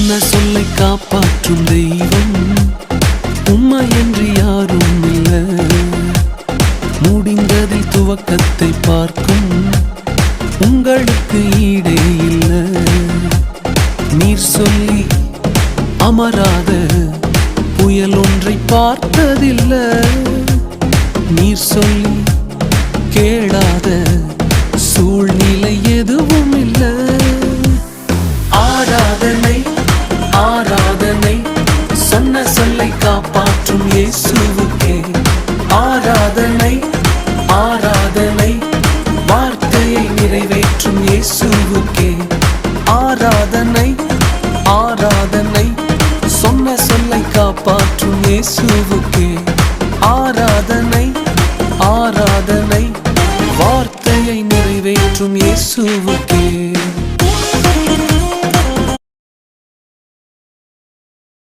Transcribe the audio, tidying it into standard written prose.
சொன்ன சொல்லை காப்பாற்றும் தெய்வம் உம்மையன்றி யாரும் இல்லை. முடிந்ததில் துவக்கத்தை பார்க்கும் உங்களுக்கு ஈடே இல்லை. நீர் சொல்லி அமராத புயல் ஒன்றை பார்த்ததில்லை. நீர் சொல்லி கேளாத சூழ்நிலை எதுவும் இல்லை. ஆராதனை ஆராதனை சொன்ன சொல்லை காப்பாற்றும் இயேசுவுக்கே. ஆராதனை ஆராதனை வார்த்தையை நிறைவேற்றும் இயேசுவுக்கே. ஆராதனை ஆராதனை சொன்ன சொல்லை காப்பாற்றும் இயேசுவுக்கே. ஆராதனை ஆராதனை வார்த்தையை நிறைவேற்றும் இயேசுவுக்கே.